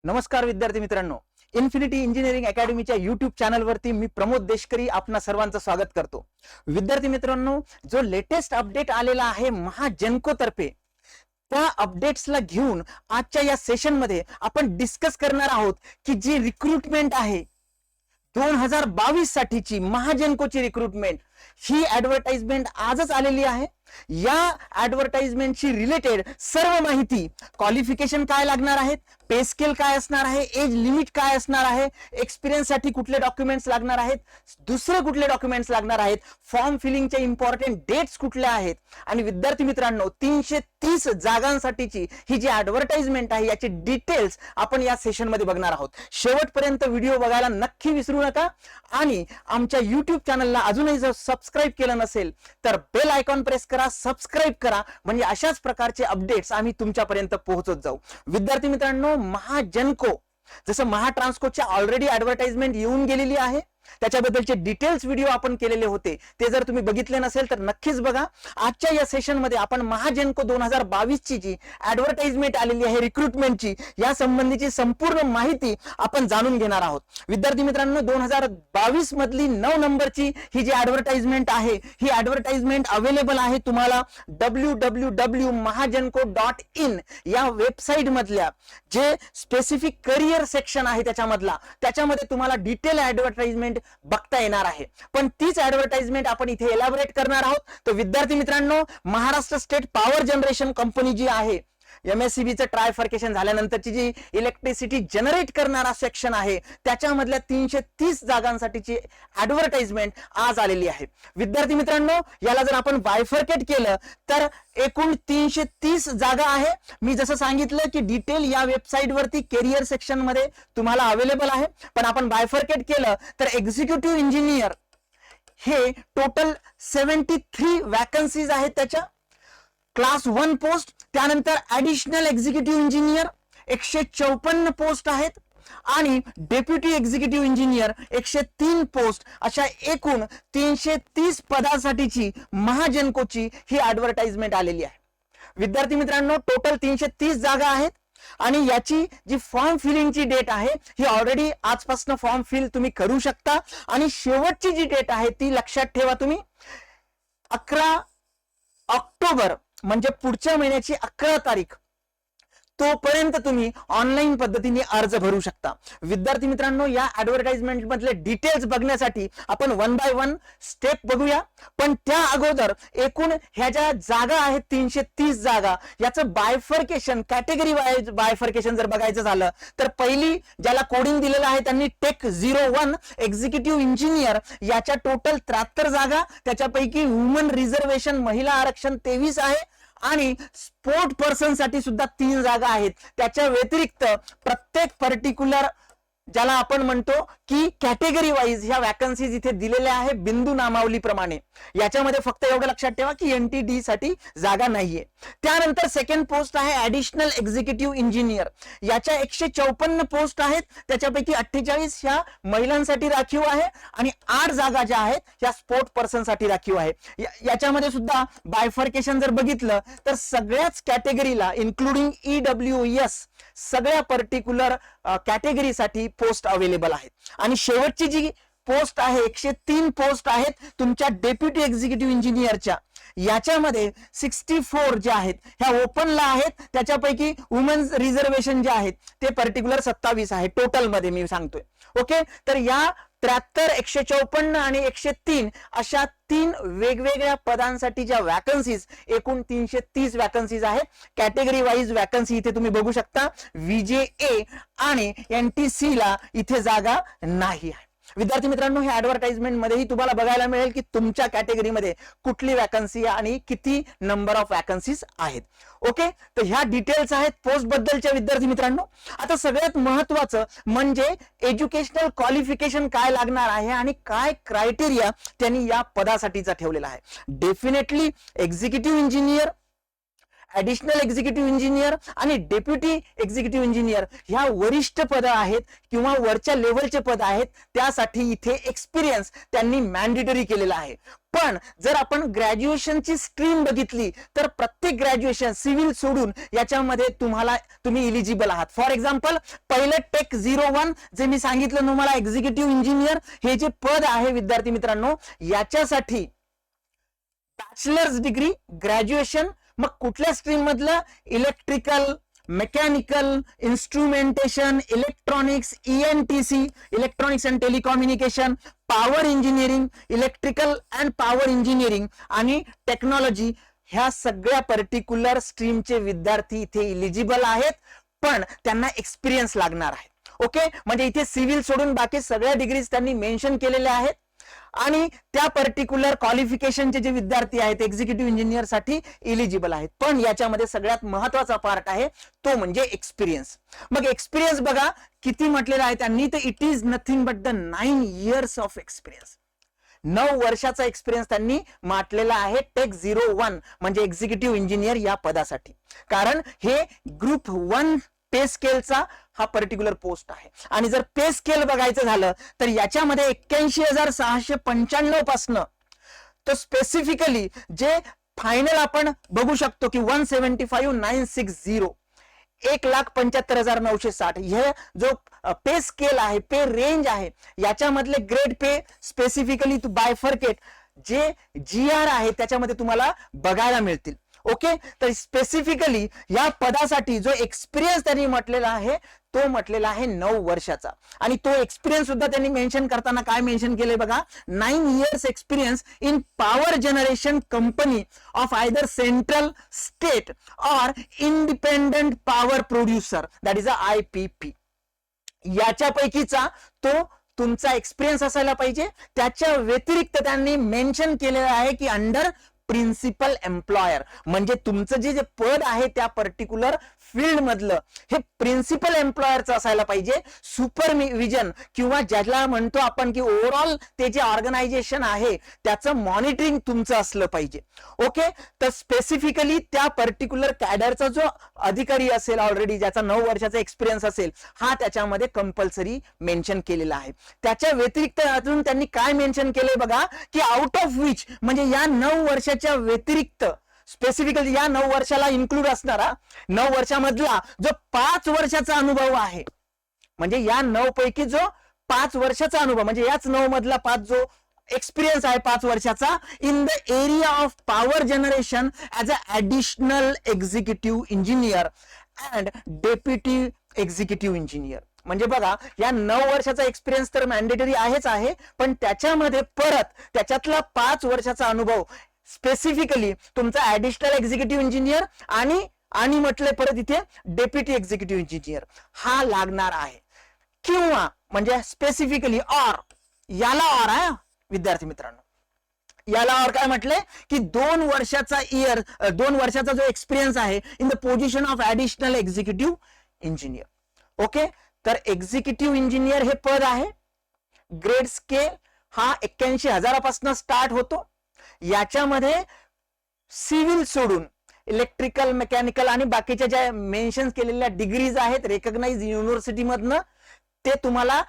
नमस्कार विद्यार्थी मित्रांनो, इन्फिनिटी इंजिनिअरिंग अकॅडमीच्या युट्यूब चॅनलवरती मी प्रमोद देशकरी आपणा सर्वांचं स्वागत करतो. विद्यार्थी मित्रांनो, जो लेटेस्ट अपडेट आलेला आहे महाजनको तर्फे, त्या अपडेट्सला घेऊन आजच्या या सेशनमध्ये आपण डिस्कस करणार आहोत की जी रिक्रुटमेंट आहे 2022 साठीची महाजनकोची रिक्रुटमेंट, ही ऍडव्हर्टाइजमेंट आजच आलेली आहे. या ऍडव्हर्टाइजमेंटशी रिलेटेड सर्व माहिती, क्वालिफिकेशन काय लागणार आहेत, पे स्केल काय असणार आहे, एज लिमिट काय असणार आहे, एक्सपिरियन्स साठी कुठले डॉक्युमेंट्स लागणार आहेत, दुसरे कुठले डॉक्युमेंट्स लागणार आहेत, फॉर्म फिलिंगचे इम्पॉर्टंट डेट्स कुठले आहेत, आणि विद्यार्थी मित्रांनो 330 जागांसाठीची ही जी ऍडव्हर्टाइजमेंट आहे याची डिटेल्स आपण या सेशन मध्ये बघणार आहोत. शेवटपर्यंत व्हिडिओ बघायला नक्की विसरू नका आणि आमच्या युट्यूब चॅनलला अजूनही जर सबस्क्राईब केलं नसेल तर बेल आयकॉन प्रेस करा, सबस्क्राईब करा, म्हणजे अशाच प्रकारचे अपडेट्स आम्ही तुमच्यापर्यंत पोहोचत जाऊ. विद्यार्थी मित्रांनो, महाजनको जसं महाट्रान्सकोच्या ऑलरेडी ऍडव्हर्टाइजमेंट येऊन गेलेली आहे, त्याच्याबद्दलचे डिटेल्स व्हिडिओ आपण केलेले होते, ते जर तुम्ही बघितले नसेल तर नक्कीच बघा. आजच्या या सेशन मध्ये आपण महाजनको 2022 ची जी ऍडव्हर्टाइजमेंट आलेली आहे रिक्रुटमेंटची, या संबंधीची संपूर्ण माहिती आपण जाणून घेणार आहोत. विद्यार्थी मित्रांनो, 2022 मधली 9 नंबरची ही जी ऍडव्हर्टाइजमेंट आहे, ही ऍडव्हर्टाइजमेंट अवेलेबल आहे तुम्हाला www.mahajanko.in या वेबसाईट मधल्या जे स्पेसिफिक करिअर सेक्शन आहे त्याच्यामध्ये तुम्हाला डिटेल ऍडव्हर्टाइजमेंट बघता येणार आहे. पण तीच ऍडव्हर्टाइजमेंट आपण इथे एलॅबोरेट करणार आहोत. तर विद्यार्थी मित्रांनो, Maharashtra state power generation company जी आहे, MSCB चं ट्रायफर्केशन झाल्यानंतरची जी इलेक्ट्रिसिटी जनरेट करणारा सेक्शन आहे, त्याच्यामधल्या 330 जागांसाठीची ऍडव्हर्टाइजमेंट आज आलेली आहे. विद्यार्थी मित्रांनो, याला जर आपण बायफर्केट केलं तर एकूण 330 जागा आहे. मी जसं सांगितलं की डिटेल या वेबसाईट वरती करिअर सेक्शन मध्ये तुम्हाला अवेलेबल आहे, पण आपण बायफर्केट केलं तर एक्झिक्युटिव्ह इंजिनियर हे टोटल 73 वॅकन्सीज आहेत त्याच्या. क्लास 1 पोस्ट, त्यानंतर ऍडिशनल एक्झिक्युटिव्ह इंजिनियर 154 पोस्ट आहेत, आणि डेप्युटी एक्झिक्युटिव्ह इंजिनियर 103 पोस्ट, अशा एकूण 330 पदासाठीची महाजनकोची ही ऍडव्हर्टाइजमेंट आलेली आहे. विद्यार्थी मित्रांनो, टोटल 330 जागा आहेत आणि याची जी फॉर्म फिलिंगची डेट आहे ही ऑलरेडी आजपासून फॉर्म फिल तुम्ही करू शकता, आणि शेवटची जी डेट आहे ती लक्षात ठेवा तुम्ही, 11 ऑक्टोबर म्हणजे पुढच्या महिन्याची 11 तारीख, तोपर्यंत तुम्ही ऑनलाईन पद्धतीने अर्ज भरू शकता. विद्यार्थी मित्रांनो, या ऍडव्हर्टाइजमेंट मधले डिटेल्स बघण्यासाठी आपण 1 बाय 1 स्टेप बघूया. पण त्या अगोदर एकूण ह्या ज्या जागा आहेत 330 जागा, याचं बायफर्केशन, कॅटेगरी वाईज बायफर्केशन जर बघायचं झालं तर पहिली ज्याला कोडिंग दिलेलं आहे त्यांनी टेक 01 एक्झिक्युटिव्ह इंजिनियर, याच्या टोटल 73 जागा, त्याच्यापैकी वुमन रिझर्वेशन महिला आरक्षण 23 आहे, आणि स्पोर्ट पर्सन साठी सुद्धा 3 जागा आहेत. त्याच्या व्यतिरिक्त प्रत्येक पर्टिक्युलर ज्याला आपण म्हणतो की कॅटेगरी वाईज ह्या वॅकन्सीज इथे दिलेल्या आहे बिंदू नामावली प्रमाणे. याच्यामध्ये फक्त एवढं लक्षात ठेवा की NTD साठी जागा नाहीये. त्यानंतर सेकंड पोस्ट आहे ऍडिशनल एक्झिक्युटिव्ह इंजिनियर, याच्या 154 पोस्ट आहेत, त्याच्यापैकी 48 ह्या महिलांसाठी राखीव आहे, आणि 8 जागा ज्या आहेत या स्पोर्ट पर्सन साठी राखीव आहे. याच्यामध्ये सुद्धा बायफर्केशन जर बघितलं तर सगळ्याच कॅटेगरीला इन्क्लुडिंग EWS सगळ्या पर्टिक्युलर कॅटेगरीसाठी पोस्ट अवेलेबल आहेत. आणि शेवटची जी पोस्ट आहे 103 पोस्ट आहेत तुमच्या डेप्युटी एक्झिक्युटिव्ह इंजिनियरच्या, याच्यामध्ये 64 जे आहेत ह्या ओपनला आहेत, त्याच्यापैकी वुमन रिझर्वेशन जे आहेत ते पर्टिक्युलर 27 आहे टोटल मध्ये मी सांगतोय. ओके, तर या 73, 154 आणि 103 अशा 3 वेगवेगळ्या पदांसाठी ज्या वॅकन्सीज, एकूण 330 वॅकन्सीज आहेत. कॅटेगरी वाईज वॅकन्सी इथे तुम्ही बघू शकता, VJA आणि NTC ला इथे जागा नाही आहे. विद्यार्थी मित्रांनो, ह्या ऍडव्हर्टाइजमेंट मध्येही तुम्हाला बघायला मिळेल की तुमच्या कॅटेगरीमध्ये कुठली वॅकन्सी आणि किती नंबर ऑफ वॅकन्सीज आहेत. ओके, तर ह्या डिटेल्स आहेत पोस्ट बद्दलच्या. विद्यार्थी मित्रांनो, आता सगळ्यात महत्वाचं म्हणजे एज्युकेशनल क्वालिफिकेशन काय लागणार आहे आणि काय क्रायटेरिया त्यांनी या पदासाठीचा ठेवलेला आहे. Definitely executive engineer, additional executive engineer आणि डेप्युटी एक्झिक्युटिव्ह इंजिनियर ह्या वरिष्ठ पद आहेत किंवा वरच्या लेवलचे पद आहेत, त्यासाठी इथे एक्सपिरियन्स त्यांनी मॅन्डेटरी केलेला आहे. पण जर आपण ग्रॅज्युएशनची स्ट्रीम बघितली तर प्रत्येक ग्रॅज्युएशन सिव्हिल सोडून याच्यामध्ये तुम्ही इलिजिबल आहात. फॉर एक्झाम्पल पहिलं टेक 01 जे मी सांगितलं तुम्हाला एक्झिक्युटिव्ह इंजिनियर हे जे पद आहे विद्यार्थी मित्रांनो, याच्यासाठी बॅचलर्स डिग्री, ग्रॅज्युएशन, मग कुठल्या स्ट्रीम मधलं, electrical, mechanical, instrumentation, electronics, ENTC, electronics and telecommunication, power engineering, electrical and power engineering आणि टेक्नॉलॉजी, ह्या सगळ्या पर्टिक्युलर स्ट्रीमचे विद्यार्थी इथे इलिजिबल आहेत, पण त्यांना एक्सपिरियन्स लागणार आहे. ओके, म्हणजे इथे सिव्हिल सोडून बाकी सगळ्या डिग्रीज त्यांनी मेन्शन केलेल्या आहेत आणि त्या पर्टिक्युलर क्वालिफिकेशनचे जे विद्यार्थी आहेत एक्झिक्युटिव्ह इंजिनियर साठी इलिजिबल आहेत. पण याच्यामध्ये सगळ्यात महत्वाचा पार्ट आहे तो म्हणजे एक्सपिरियन्स. मग एक्सपिरियन्स बघा किती म्हटलेलं आहे त्यांनी, तर it is nothing but the 9 years of experience. 9 वर्षाचा एक्सपिरियन्स त्यांनी म्हटलेला आहे टेक 01 म्हणजे एक्झिक्युटिव्ह इंजिनियर या पदासाठी. कारण हे ग्रुप 1 पे स्केलचा हा पर्टिक्युलर पोस्ट आहे. आणि जर पे स्केल बघायचं झालं तर याच्यामध्ये 81,695 पासन तो स्पेसिफिकली जे फायनल आपण बघू शकतो की 175,960 1,75,960 हे जो पे स्केल आहे, पे रेंज आहे, याच्यामधले grade pay specifically to bifurcate जे GR आहे त्याच्यामध्ये तुम्हाला बघायला मिळतील. ओके, तर स्पेसिफिकली या पदासाठी जो एक्सपिरियन्स त्यांनी म्हटलेला आहे तो म्हटलेला आहे 9 वर्षाचा. आणि तो एक्सपिरियन्स सुद्धा त्यांनी मेन्शन करताना काय मेन्शन केले बघा, 9 years experience in power generation company of either central, state और independent power producer, that is a IPP. याच्यापैकीचा तो तुमचा एक्सपिरियन्स असायला पाहिजे. त्याच्या व्यतिरिक्त त्यांनी मेन्शन केलेलं आहे की अंडर प्रिन्सिपल एम्प्लॉयर, म्हणजे तुमचं जे पद आहे त्या पर्टिक्युलर फील्ड मधलं हे प्रिन्सिपल एम्प्लॉयरचं असायला पाहिजे. सुपरविजन किंवा ज्याला म्हणतो आपण की ओव्हरऑल ते जे ऑर्गनायझेशन आहे त्याचं मॉनिटरिंग तुमचं असलं पाहिजे. ओके, तर स्पेसिफिकली त्या पर्टिक्युलर कॅडरचा जो अधिकारी असेल ऑलरेडी ज्याचा 9 वर्षाचा एक्सपिरियन्स असेल हा त्याच्यामध्ये कंपल्सरी मेन्शन केलेला आहे. त्याच्या व्यतिरिक्त अजून त्यांनी काय मेन्शन केलंय बघा की आउट ऑफ विच, म्हणजे या 9 वर्षाच्या व्यतिरिक्त स्पेसिफिकली या 9 वर्षाला इन्क्लूड असणारा 9 वर्षामधला जो 5 वर्षाचा अनुभव आहे, म्हणजे या 9 पैकी जो 5 वर्षाचा अनुभव म्हणजे याच 9 मधला 5 जो एक्सपिरियन्स आहे 5 वर्षाचा in the area of power generation as a additional executive engineer and deputy executive engineer. म्हणजे बघा या 9 वर्षाचा एक्सपिरियन्स तर मॅन्डेटरी आहेच आहे, पण त्याच्यामध्ये परत त्याच्यातला 5 वर्षाचा अनुभव स्पेसिफिकली तुमचा ऍडिशनल एक्झिक्युटिव्ह इंजिनियर आणि म्हटलंय परत इथे डेप्युटी एक्झिक्युटिव्ह इंजिनियर हा लागणार आहे. किंवा म्हणजे स्पेसिफिकली ऑर, याला ऑर आहे विद्यार्थी मित्रांनो, याला ऑर काय म्हटलंय की 2 वर्षाचा जो एक्सपिरियन्स आहे in the position of additional executive engineer. Okay, तर एक्झिक्युटिव्ह इंजिनियर हे पद आहे. ग्रेड स्केल हा 81,000 पासून स्टार्ट होतो. याच्यामध्ये सिव्हिल सोडून इलेक्ट्रिकल, मेकॅनिकल आणि बाकीच्या ज्या मेन्शन केलेल्या डिग्रीज आहेत रेकग्नाइज युनिव्हर्सिटी मधनं ते तुम्हाला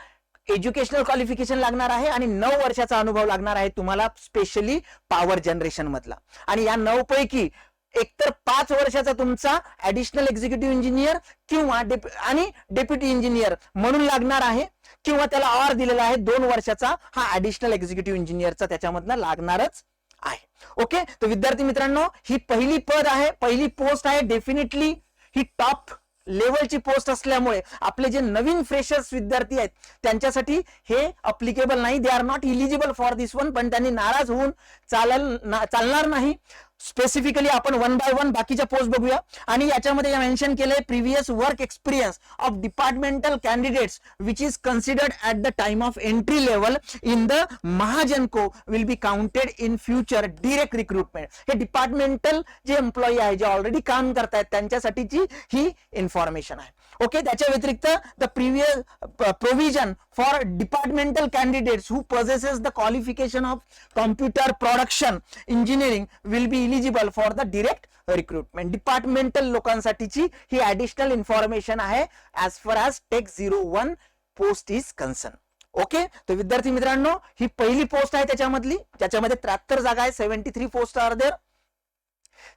एज्युकेशनल क्वालिफिकेशन लागणार आहे आणि 9 वर्षाचा अनुभव लागणार आहे तुम्हाला स्पेशली पॉवर जनरेशन मधला. आणि या 9 पैकी एकतर 5 वर्षाचा तुमचा ऍडिशनल एक्झिक्युटिव्ह इंजिनियर किंवा डेप्युटी इंजिनियर म्हणून लागणार आहे, किंवा त्याला ऑर दिलेला आहे 2 वर्षाचा हा ऍडिशनल एक्झिक्युटिव्ह इंजिनियरचा त्याच्यामधनं लागणारच आहे. ओके, तर विद्यार्थी मित्रांनो ही पहिली पद आहे, पहिली पोस्ट आहे. डेफिनेटली ही टॉप लेवलची पोस्ट असल्यामुळे आपले जे नवीन फ्रेशर्स विद्यार्थी आहेत त्यांच्यासाठी हे अप्लिकेबल नाही, they are not eligible for this one. पण त्यांनी नाराज होऊन चालणार नाही. स्पेसिफिकली आपण 1 by 1 बाकीच्या पोस्ट बघूया. आणि याच्यामध्ये मेन्शन केलंय previous work experience of departmental candidates which is considered at the time of entry level in the Mahagenco will be counted in future direct recruitment. हे डिपार्टमेंटल जे एम्प्लॉई आहे जे ऑलरेडी काम करतायत त्यांच्यासाठीची ही इन्फॉर्मेशन आहे. ओके, त्याच्या व्यतिरिक्त the previous provision for departmental candidates who possesses the qualification of computer production engineering will be eligible for the direct recruitment. Departmental लोकांसाठीची ही ऍडिशनल इन्फॉर्मेशन आहे as far as tech 01 post is concern. Okay, तर विद्यार्थी मित्रांनो ही पहिली post आहे त्याच्यामधली, ज्याच्यामध्ये 73 जागा आहे, 73 post are there.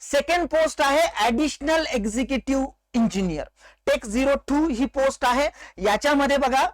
Second post आहे ऍडिशनल एक्झिक्युटिव्ह इंजिनियर, टेक 02 ही पोस्ट आहे. याच्यामध्ये बघा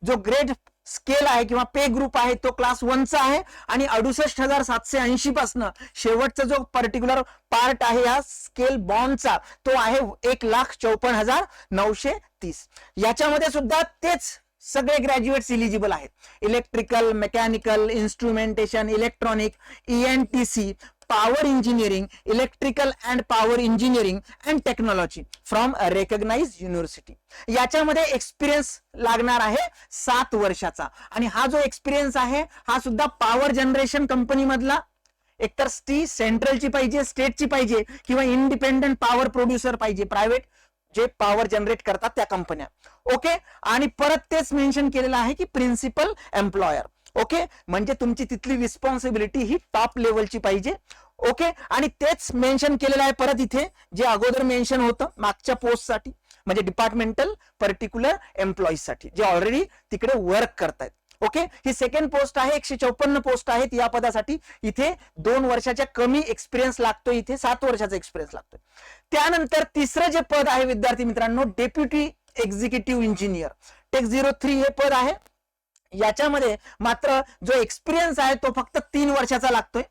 जो ग्रेड स्केल आहे किंवा पे ग्रुप आहे तो क्लास 1 चा आहे आणि 68,780 पासून शेवटचा जो पर्टिक्युलर पार्ट आहे या स्केल बॉन्डचा तो आहे 1,54,930. याच्यामध्ये सुद्धा तेच सगळे ग्रॅज्युएट्स इलिजिबल आहेत. Electrical, mechanical, instrumentation, electronic, ENTC, power engineering, electrical and power engineering and technology from recognise university. याच्यामध्ये एक्सपिरियन्स लागणार आहे 7 वर्षाचा आणि हा जो एक्सपिरियन्स आहे हा सुद्धा पॉवर जनरेशन कंपनी मधला, एकतर सेंट्रलची पाहिजे, स्टेटची पाहिजे किंवा इंडिपेंडंट पॉवर प्रोड्युसर पाहिजे, प्रायव्हेट जे पॉवर जनरेट करतात त्या कंपन्या. ओके, आणि परत तेच मेन्शन केलेलं आहे की प्रिन्सिपल एम्प्लॉयर. ओके, म्हणजे तुमची तिथली रिस्पॉन्सिबिलिटी ही टॉप लेवलची पाहिजे. ओके, आणि तेच मेन्शन केलेलं आहे परत इथे जे अगोदर मेन्शन होतं मागच्या पोस्टसाठी, म्हणजे डिपार्टमेंटल पर्टिक्युलर एम्प्लॉईज साठी जे ऑलरेडी तिकडे वर्क करतायत. ओके, ही सेकंड पोस्ट आहे, 154 पोस्ट आहेत या पदासाठी. इथे 2 वर्षाच्या कमी एक्सपिरियन्स लागतो, इथे 7 वर्षाचा एक्सपिरियन्स लागतो. त्यानंतर तिसरं जे पद आहे विद्यार्थी मित्रांनो डेप्युटी एक्झिक्युटिव्ह इंजिनियर, टेक 03 हे पद आहे. याच्यामध्ये मात्र जो एक्सपिरियन्स आहे तो फक्त 3 वर्षाचा लागतोय.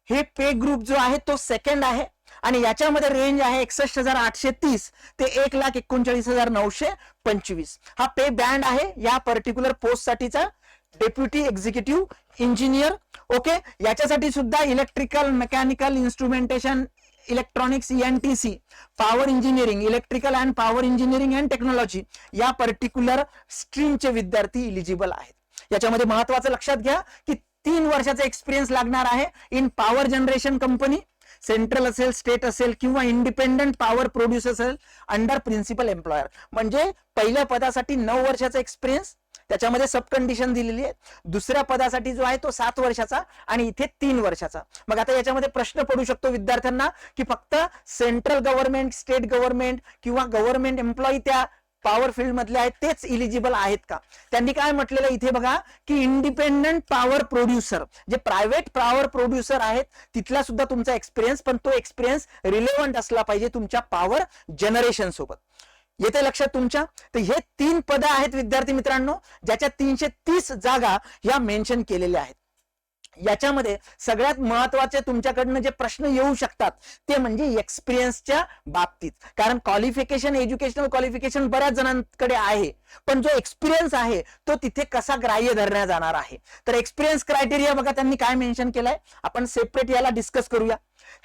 हे पे ग्रुप जो आहे तो सेकंड आहे आणि याच्यामध्ये रेंज आहे 61,830 ते 1,39,925. हा पे बँड आहे या पर्टिक्युलर पोस्ट साठीचा डेप्युटी एक्झिक्युटिव्ह इंजिनियर. ओके, याच्यासाठी सुद्धा electrical, mechanical, instrumentation, electronics, ENTC, power engineering, electrical and power engineering and technology या पर्टिक्युलर स्ट्रीमचे विद्यार्थी इलिजिबल आहेत. याच्यामध्ये महत्वाचं लक्षात घ्या की 3 वर्षाचा एक्सपिरियन्स लागणार आहे in power generation company, central असेल, स्टेट असेल किंवा इंडिपेंडंट पॉवर प्रोड्युसर असेल अंडर प्रिन्सिपल एम्प्लॉयर. म्हणजे पहिल्या पदासाठी 9 वर्षाचा एक्सपिरियन्स, त्याच्यामध्ये सब कंडिशन दिलेली आहे. दुसऱ्या पदासाठी जो आहे तो 7 वर्षाचा आणि इथे 3 वर्षाचा. मग आता याच्यामध्ये प्रश्न पडू शकतो विद्यार्थ्यांना की फक्त सेंट्रल गव्हर्नमेंट, स्टेट गव्हर्नमेंट किंवा गव्हर्नमेंट एम्प्लॉई त्या पॉवर फील्ड मधले आहेत तेच इलिजिबल आहेत का. त्यांनी काय म्हटलेलं इथे बघा की इंडिपेंडंट पॉवर प्रोड्युसर, जे प्रायव्हेट पॉवर प्रोड्युसर आहेत तिथला सुद्धा तुमचा एक्सपिरियन्स, पण तो एक्सपिरियन्स रिलेव्हंट असला पाहिजे तुमच्या पॉवर जनरेशन सोबत. येते लक्षात तुमच्या. तर हे 3 पदं आहेत विद्यार्थी मित्रांनो, ज्याच्या 330 जागा या मेन्शन केलेल्या आहेत. याच्यामध्ये सगळ्यात महत्वाचे तुमच्याकडनं जे प्रश्न येऊ शकतात ते म्हणजे एक्सपिरियन्सच्या बाबतीत, कारण क्वालिफिकेशन, एज्युकेशनल क्वालिफिकेशन बऱ्याच जणांकडे आहे, पण जो एक्सपिरियन्स आहे तो तिथे कसा ग्राह्य धरण्यात जाणार आहे. तर एक्सपिरियन्स क्रायटेरिया बघा त्यांनी काय मेन्शन केलंय, आपण सेपरेट याला डिस्कस करूया.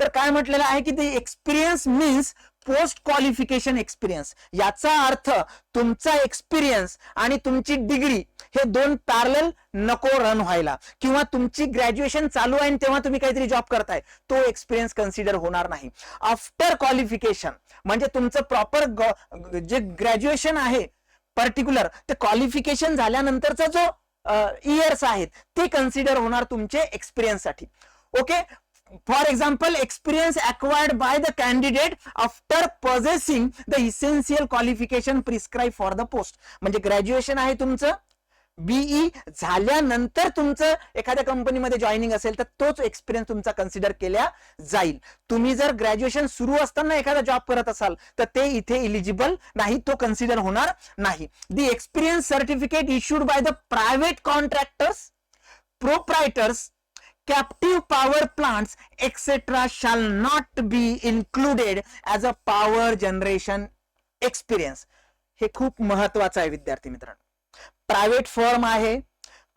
तर काय म्हटलेलं आहे की the experience means post qualification experience. याचा अर्थ तुमचा एक्सपिरियन्स आणि तुमची डिग्री हे 2 पॅरलल नको रन व्हायला, किंवा तुमची ग्रॅज्युएशन चालू आहे तेव्हा तुम्ही काहीतरी जॉब करताय तो एक्सपिरियन्स कन्सिडर होणार नाही. आफ्टर क्वालिफिकेशन म्हणजे तुमचं प्रॉपर जे ग्रॅज्युएशन आहे पर्टिक्युलर ते क्वालिफिकेशन झाल्यानंतरचा जो इयर्स आहेत ते कन्सिडर होणार तुमचे एक्सपिरियन्स साठी. Okay, for example experience acquired by the candidate after possessing the essential qualification prescribe for the post. म्हणजे ग्रॅज्युएशन आहे तुमचं, BE झाल्यानंतर तुमचं एखाद्या कंपनीमध्ये जॉईनिंग असेल तर तोच एक्सपिरियन्स तुमचा कन्सिडर केला जाईल. तुम्ही जर ग्रॅज्युएशन सुरू असताना एखादा जॉब करत असाल तर ते इथे इलिजिबल नाही, तो कन्सिडर होणार नाही. The experience certificate issued by the private contractors, proprietors, captive power plants etc shall not be included as a power generation experience. हे खूप महत्वाचं आहे विद्यार्थी मित्रांनो. प्रायव्हेट फर्म आहे,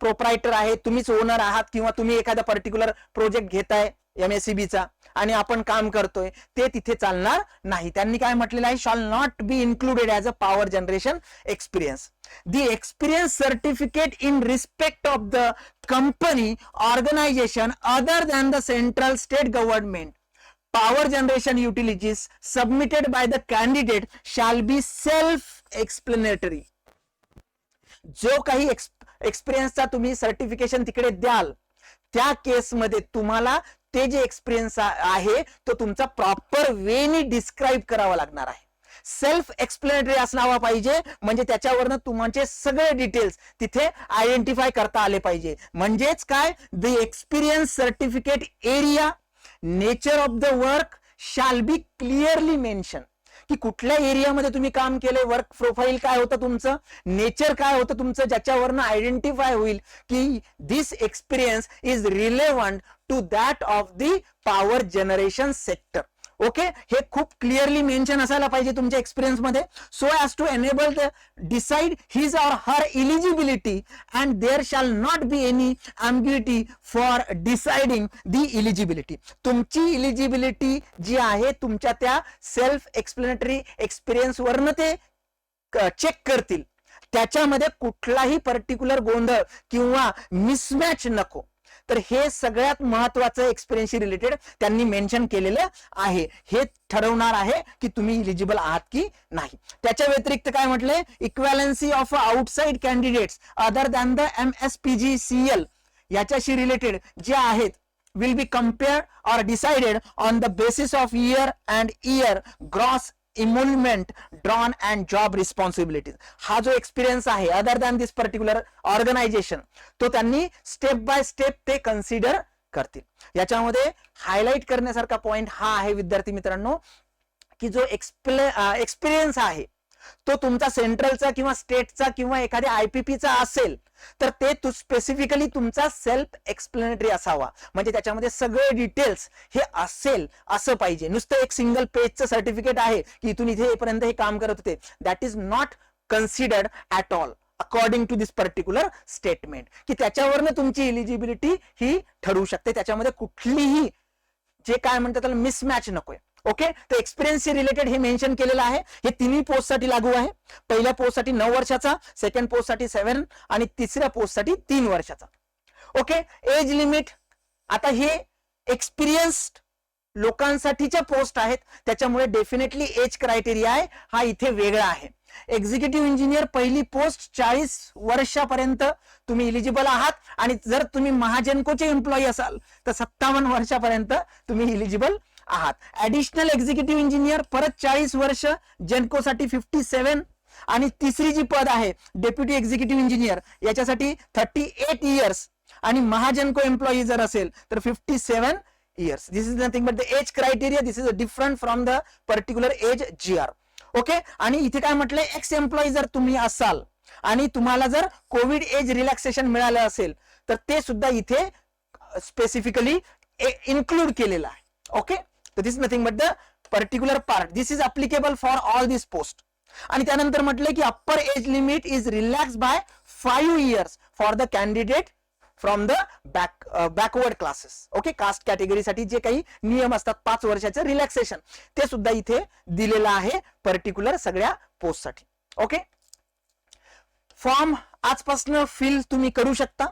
प्रोप्रायटर आहे, तुम्हीच ओनर आहात किंवा तुम्ही एखादा पर्टिक्युलर प्रोजेक्ट घेताय MSEB चा आणि आपण काम करतोय, ते तिथे चालणार नाही. त्यांनी काय म्हटलेलं आहे, shall not be included as a power generation experience. The experience certificate in respect of the company organisation other than the central state government power generation utilities submitted by the candidate shall be self explanatory, जो काही एक्सपिरियन्सचा तुम्ही certification तिकडे द्याल त्या केसमध्ये तुम्हाला ते जे एक्सपिरियन्स आहे तो तुमचा प्रॉपर वेनी डिस्क्राईब करावा लागणार आहे. सेल्फ एक्सप्लेनेटरी असणावा पाहिजे, म्हणजे त्याच्यावरनं तुमचे सगळे डिटेल्स तिथे आयडेंटिफाय करता आले पाहिजे. म्हणजेच काय, the experience certificate area, nature of the work shall be clearly mention, की कुठल्या एरियामध्ये तुम्ही काम केले, वर्क प्रोफाईल काय होतं तुमचं, नेचर काय होतं तुमचं, ज्याच्यावरनं आयडेंटिफाय होईल की this experience is relevant to that of the power generation sector. Okay, हे खूप क्लिअरली मेन्शन असायला पाहिजे तुमच्या एक्सपिरियन्स मध्ये, so as to enable the decide his or her eligibility and there shall not be any ambiguity for deciding the eligibility. तुमची eligibility जी आहे तुमच्या त्या सेल्फ एक्सप्लेनेटरी एक्सपिरियन्स वरनं ते चेक करतील, त्याच्यामध्ये कुठलाही पर्टिक्युलर गोंधळ किंवा मिसमॅच नको. तर हे सगळ्यात महत्वाचं एक्सपिरियन्सशी रिलेटेड त्यांनी मेन्शन केलेलं आहे. हे ठरवणार आहे की तुम्ही इलिजिबल आहात की नाही. त्याच्या व्यतिरिक्त काय म्हटलंय, equivalency of outside candidates other than the MSPGCL याच्याशी रिलेटेड जे आहेत will be compared or decided on the basis of year gross emolument drawn and job responsibilities. हा जो एक्सपिरियन्स आहे other than this particular organisation, तो त्यांनी step by step ते consider करतील. याच्यामध्ये हायलाइट करण्यासारखा पॉइंट हा आहे विद्यार्थी मित्रांनो, की जो एक्सपिरियन्स आहे तो तुमचा सेंट्रलचा किंवा स्टेटचा किंवा एखाद्या IPPचा असेल तर ते स्पेसिफिकली तुमचा सेल्फ एक्सप्लेनेटरी असावा. म्हणजे त्याच्यामध्ये सगळे डिटेल्स हे असेल असं पाहिजे. नुसतं एक सिंगल पेजचं सर्टिफिकेट आहे की इथून इथे पर्यंत हे काम करत होते, that is not considered at all according to this particular statement, की त्याच्यावरनं तुमची इलिजिबिलिटी ही ठरू शकते. त्याच्यामध्ये कुठलीही जे काय म्हणतात त्याला मिसमॅच नकोय. ओके, तर एक्सपिरियन्सशी रिलेटेड हे मेन्शन केलेलं आहे. हे तिन्ही पोस्टसाठी लागू आहे. पहिल्या पोस्टसाठी 9 वर्षाचा, सेकंड पोस्टसाठी 7 आणि तिसऱ्या पोस्टसाठी 3 वर्षाचा. ओके, एज लिमिट, आता हे एक्सपिरियन्स्ड लोकांसाठीच्या पोस्ट आहेत, त्याच्यामुळे डेफिनेटली एज क्रायटेरिया आहे हा इथे वेगळा आहे. एक्झिक्युटिव्ह इंजिनियर पहिली पोस्ट 40 वर्षापर्यंत तुम्ही इलिजिबल आहात, आणि जर तुम्ही महाजनकोचे एम्प्लॉई असाल तर 57 वर्षापर्यंत तुम्ही इलिजिबल आहात. ऍडिशनल एक्झिक्युटिव्ह इंजिनियर परत 40 वर्ष, जेनको साठी 57, आणि तिसरी जी पद आहे डेप्युटी एक्झिक्युटिव्ह इंजिनियर याच्यासाठी 38 इयर्स, आणि महाजनको एम्प्लॉई जर असेल तर 57 years. This is nothing but the age criteria, this is different from the particular age GR. Okay, आणि इथे काय म्हटलंय, एक्स एम्प्लॉई जर तुम्ही असाल आणि तुम्हाला जर कोविड एज रिलॅक्सेशन मिळालं असेल तर ते सुद्धा इथे स्पेसिफिकली इन्क्लूड केलेलं आहे. ओके, तर this nothing but the particular part, this is applicable for all this post. आणि त्यानंतर म्हटलंय की upper age limit is relax by 5 years for the candidate from the backward classes. Okay, caste कॅटेगरीसाठी जे काही नियम असतात 5 वर्षाचं रिलॅक्सेशन ते सुद्धा इथे दिलेलं आहे पर्टिक्युलर सगळ्या पोस्टसाठी. ओके, फॉर्म आजपासून फिल तुम्ही करू शकता.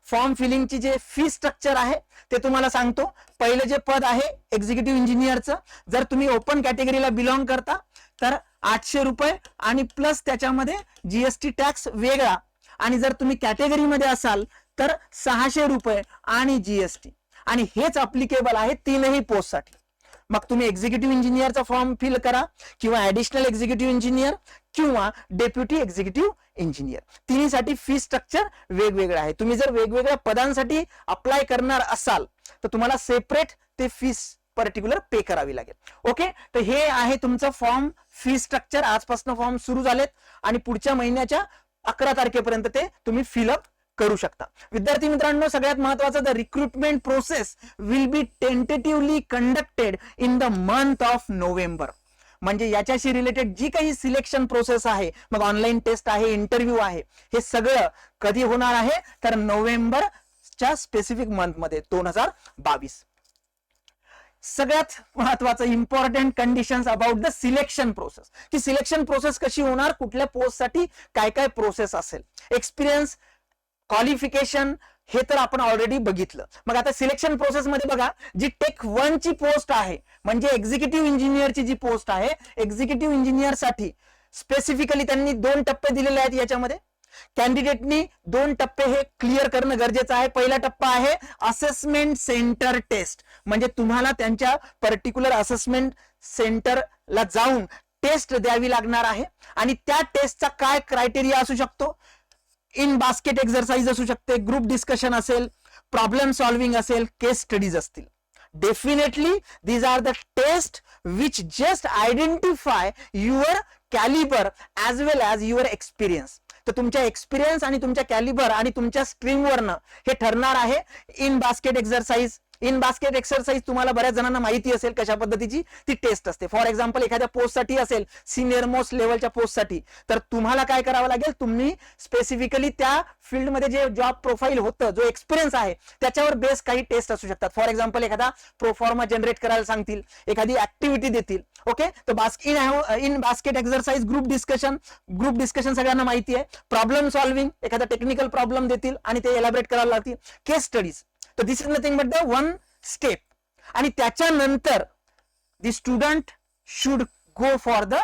फॉर्म फिलिंगची जे फी स्ट्रक्चर आहे ते तुम्हाला सांगतो. पहिलं जे पद आहे एक्झिक्युटिव्ह इंजिनियरचं, जर तुम्ही ओपन कॅटेगरीला बिलॉंग करता तर 800 रुपये आणि प्लस त्याच्यामध्ये GST टॅक्स वेगळा, आणि जर तुम्ही कॅटेगरीमध्ये असाल तर 600 रुपये आणि GST, आणि हेच अप्लिकेबल आहे तीनही पोस्टसाठी. मग तुम्ही एक्झिक्युटिव्ह इंजिनियरचा फॉर्म फिल करा किंवा ऍडिशनल एक्झिक्युटिव्ह इंजिनियर किंवा डेप्युटी एक्झिक्युटिव्ह इंजिनियर, तिन्हीसाठी फी स्ट्रक्चर वेगवेगळं आहे. तुम्ही जर वेगवेगळ्या पदांसाठी अप्लाय करणार असाल तर तुम्हाला सेपरेट ते फीस पर्टिक्युलर पे करावी लागेल. ओके, तर हे आहे तुमचं फॉर्म फी स्ट्रक्चर. आजपासून फॉर्म सुरू झालेत आणि पुढच्या महिन्याच्या 11 तारखेपर्यंत ते तुम्ही फिलअप करू शकता. विद्यार्थी मित्रांनो, सगळ्यात महत्वाचं, the recruitment process will be tentatively conducted in the month of November. म्हणजे याच्याशी रिलेटेड जी काही सिलेक्शन प्रोसेस आहे, मग ऑनलाईन टेस्ट आहे, इंटरव्ह्यू आहे, हे सगळं कधी होणार आहे तर नोव्हेंबरच्या स्पेसिफिक मंथ मध्ये 2022. सगळ्यात महत्वाचं important conditions about the selection process, की सिलेक्शन प्रोसेस कशी होणार, कुठल्या पोस्टसाठी काय काय प्रोसेस असेल, एक्सपिरियन्स, क्वालिफिकेशन, हे तर आपण ऑलरेडी बघितलं. मग आता सिलेक्शन प्रोसेस मध्ये बघा, जी टेक 1 ची पोस्ट आहे म्हणजे एक्झिक्युटिव्ह इंजिनियरची जी पोस्ट आहे, एक्झिक्युटिव्ह इंजिनियर साठी स्पेसिफिकली त्यांनी 2 टप्पे दिलेले आहेत याच्यामध्ये. कॅन्डिडेटनी 2 टप्पे हे क्लिअर करणं गरजेचं आहे. पहिला टप्पा आहे असेसमेंट सेंटर टेस्ट, म्हणजे तुम्हाला त्यांच्या पर्टिक्युलर असेसमेंट सेंटरला जाऊन टेस्ट द्यावी लागणार आहे. आणि त्या टेस्टचा काय क्रायटेरिया असू शकतो, इन बास्केट एक्सरसाइज असू शकते, ग्रुप डिस्कशन असेल, प्रॉब्लेम सॉल्विंग असेल, केस स्टडीज असतील. Definitely these are the tests which just identify your caliber as well as your experience. तर तुमच्या एक्सपिरियन्स आणि तुमच्या कॅलिबर आणि तुमच्या स्ट्रीमवरनं हे ठरणार आहे. In basket exercise, in basket exercise तुम्हाला बऱ्याच जणांना माहिती असेल कशा पद्धतीची ती टेस्ट असते. फॉर एक्झाम्पल एखाद्या पोस्टसाठी असेल, सिनियर मोस्ट लेवलच्या पोस्टसाठी, तर तुम्हाला काय करावं लागेल, तुम्ही स्पेसिफिकली त्या फील्डमध्ये जे जॉब प्रोफाईल होतं, जो एक्सपिरियन्स आहे त्याच्यावर बेस काही टेस्ट असू शकतात. फॉर एक्झाम्पल एखादा प्रोफॉर्मा जनरेट करायला सांगतील, एखादी ऍक्टिव्हिटी देतील. ओके, तर in basket exercise, group discussion सगळ्यांना माहिती आहे. प्रॉब्लेम सॉल्विंग, एखादा टेक्निकल प्रॉब्लेम देतील आणि ते एलॅबरेट करायला लागतील. केस स्टडीज, तर this is nothing but the 1 step. आणि त्याच्यानंतर the student should go for the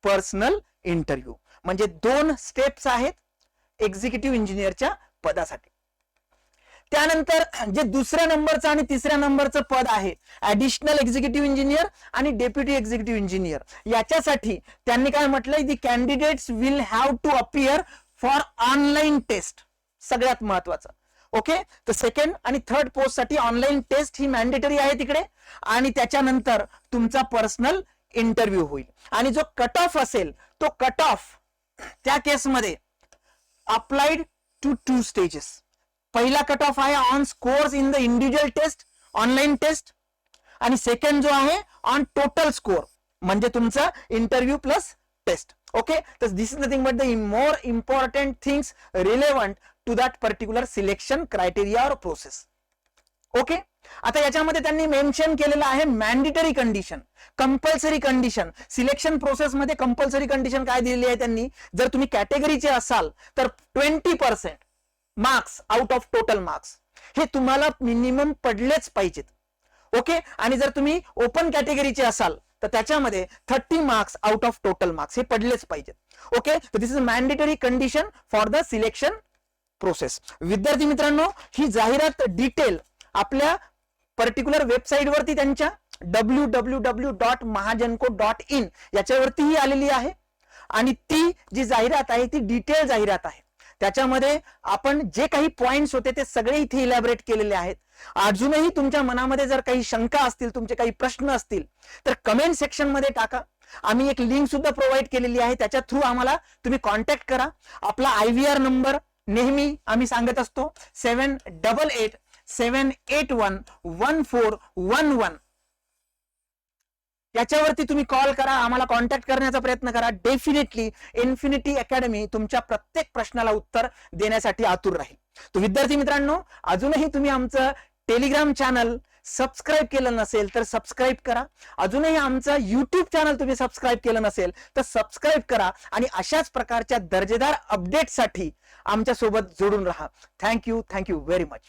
personal interview. म्हणजे 2 स्टेप्स आहेत एक्झिक्युटिव्ह इंजिनियरच्या पदासाठी. त्यानंतर जे दुसऱ्या नंबरचं आणि तिसऱ्या नंबरचं पद आहे, ऍडिशनल एक्झिक्युटिव्ह इंजिनियर आणि डेप्युटी एक्झिक्युटिव्ह इंजिनियर, याच्यासाठी त्यांनी काय म्हटलंय, the candidates will have to appear for online test. सगळ्यात महत्वाचं. ओके, तर सेकंड आणि थर्ड पोस्ट साठी ऑनलाईन टेस्ट ही मॅन्डेटरी आहे तिकडे. आणि त्याच्यानंतर तुमचा पर्सनल इंटरव्ह्यू होईल. आणि जो कट ऑफ असेल तो कट ऑफ त्या केसमध्ये अप्लाइड टू 2 स्टेजेस. पहिला कट ऑफ आहे on scores in the individual test, online test. आणि सेकंड जो आहे ऑन टोटल स्कोर, म्हणजे तुमचा इंटरव्ह्यू प्लस टेस्ट. ओके, तर this is nothing but the more important things relevant to that particular selection criteria or process. Okay, आता याच्यामध्ये त्यांनी mention केलेलं आहे mandatory condition, compulsory condition. Selection process मध्ये compulsory condition काय दिलेली आहे त्यांनी, जर तुम्ही कॅटेगरीचे असाल तर 20% marks out of total marks हे तुम्हाला मिनिमम पडलेच पाहिजेत. ओके, आणि जर तुम्ही ओपन कॅटेगरीचे असाल तर त्याच्यामध्ये 30 marks out of total marks हे पडलेच पाहिजेत. ओके, तर this is mandatory condition for the selection process. विद्यार्थी मित्रांनो, ही जाहिरात डिटेल आपल्या पर्टिक्युलर वेबसाईट वरती त्यांच्या www.mahajanko.in याच्यावरतीही आलेली आहे. आणि ती जी जाहिरात आहे ती डिटेल जाहिरात आहे. त्याच्यामध्ये आपण जे काही पॉइंट्स होते ते सगळे इथे इलॅबरेट केलेले आहेत. अजूनही तुमच्या मनामध्ये जर काही शंका असतील, तुमचे काही प्रश्न असतील तर कमेंट सेक्शन मध्ये टाका. आम्ही एक लिंक सुद्धा प्रोव्हाइड केलेली आहे, त्याच्या थ्रू आम्हाला तुम्ही कॉन्टॅक्ट करा. आपला IVR नंबर नेहमी आम्ही सांगत असतो 7887811411. याच्यावरती तुम्ही कॉल करा, आम्हाला कॉन्टॅक्ट करण्याचा प्रयत्न करा. डेफिनेटली इन्फिनिटी अकॅडमी तुमच्या प्रत्येक प्रश्नाला उत्तर देण्यासाठी आतुर राहील. तो विद्यार्थी मित्रांनो, अजूनही तुम्ही आमचं टेलिग्राम चॅनल सबस्क्राईब केलं नसेल तर सबस्क्राईब करा. अजूनही आमचं YouTube चॅनल तुम्ही सबस्क्राईब केलं नसेल तर सबस्क्राईब करा. आणि अशाच प्रकारच्या दर्जेदार अपडेटसाठी आमच्या सोबत जोडून राहा. Thank you very much.